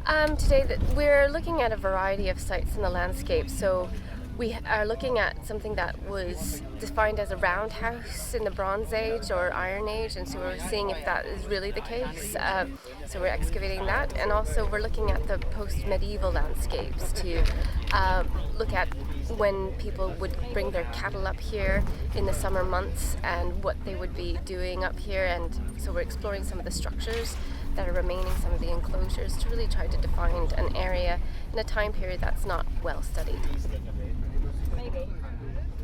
Today we're looking at a variety of sites in the landscape. So we are looking at something that was defined as a roundhouse in the Bronze Age or Iron Age, and so we're seeing if that is really the case. So we're excavating that, and also we're looking at the post-medieval landscapes to look at when people would bring their cattle up here in the summer months and what they would be doing up here. And so we're exploring some of the structures that are remaining, some of the enclosures, to really try to define an area in a time period that's not well studied.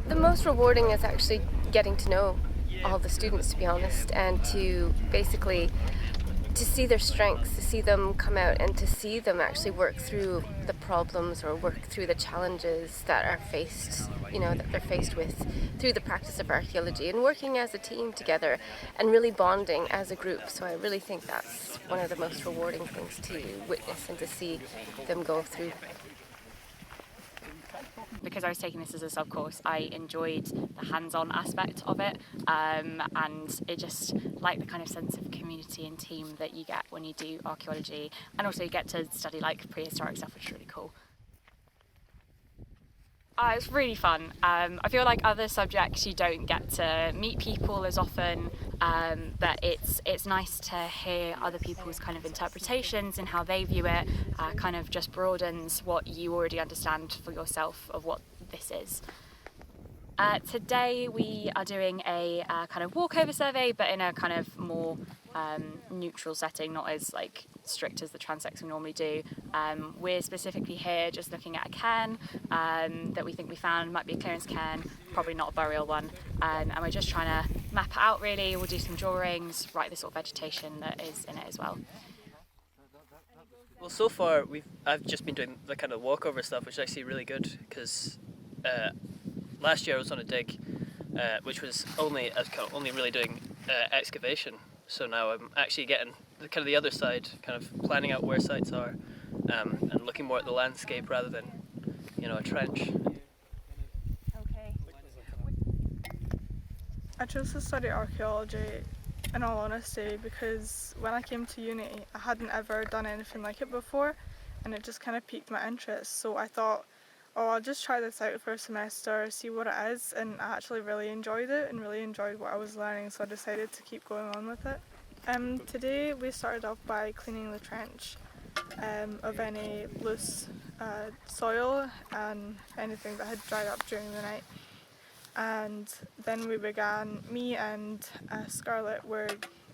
The most rewarding is actually getting to know all the students, to be honest, and to basically to see their strengths, to see them come out and to see them actually work through the problems or work through the challenges that are faced, that they're faced with through the practice of archaeology, and working as a team together and really bonding as a group. So I really think that's one of the most rewarding things to witness and to see them go through. Because I was taking this as a sub-course, I enjoyed the hands-on aspect of it, and it just like the kind of sense of community and team that you get when you do archaeology, and also you get to study like prehistoric stuff, which is really cool. It's really fun. I feel like other subjects you don't get to meet people as often, but it's nice to hear other people's kind of interpretations and how they view it. Kind of just broadens what you already understand for yourself of what this is. Today we are doing a kind of walkover survey, but in a kind of more neutral setting, not as like strict as the transects we normally do. We're specifically here just looking at a cairn that we think we found. Might be a clearance cairn, probably not a burial one, and we're just trying to map it out really. We'll do some drawings, write the sort of vegetation that is in it as well. Well, so far I've just been doing the kind of walkover stuff, which is actually really good because last year I was on a dig, which was only really doing excavation. So now I'm actually getting the other side, kind of planning out where sites are, and looking more at the landscape rather than, a trench. Okay. I chose to study archaeology, in all honesty, because when I came to uni I hadn't ever done anything like it before, and it just kind of piqued my interest. So I thought, I'll just try this out for a semester, see what it is, and I actually really enjoyed it and really enjoyed what I was learning, so I decided to keep going on with it. Today we started off by cleaning the trench of any loose soil and anything that had dried up during the night. And then we began, me and Scarlett were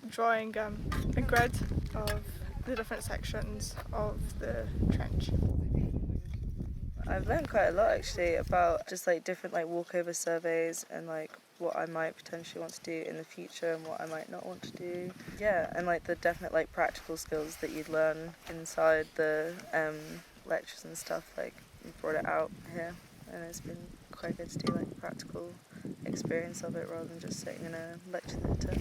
drawing a grid of the different sections of the trench. I've learned quite a lot actually about just like different like walkover surveys and like what I might potentially want to do in the future and what I might not want to do. Yeah, and like the definite like practical skills that you'd learn inside the lectures and stuff, like we brought it out here, and it's been quite good to do like practical experience of it rather than just sitting in a lecture theatre.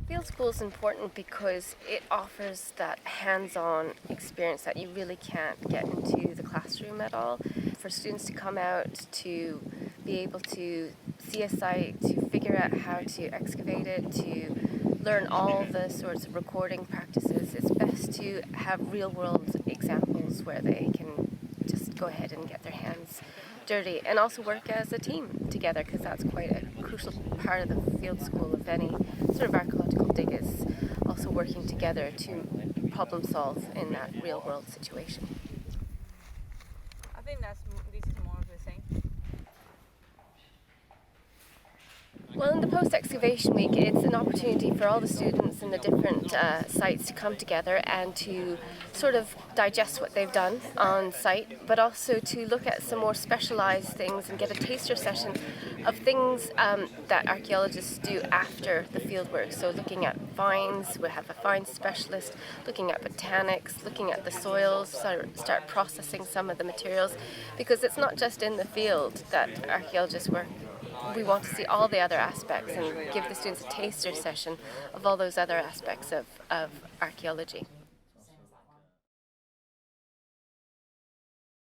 Field school is important because it offers that hands-on experience that you really can't get into the classroom at all. For students to come out, to be able to see a site, to figure out how to excavate it, to learn all the sorts of recording practices, it's best to have real-world examples where they can just go ahead and get their hands dirty, and also work as a team together, because that's quite a crucial part of the field school of any sort of archaeological dig, is also working together to problem solve in that real world situation. I think this is more of the same. Well, in the Post-Excavation Week, it's an opportunity for all the students in the different sites to come together and to sort of digest what they've done on site, but also to look at some more specialised things and get a taster session of things that archaeologists do after the fieldwork. So looking at finds, we have a finds specialist, looking at botanics, looking at the soils, start processing some of the materials, because it's not just in the field that archaeologists work. We want to see all the other aspects and give the students a taster session of all those other aspects of archaeology.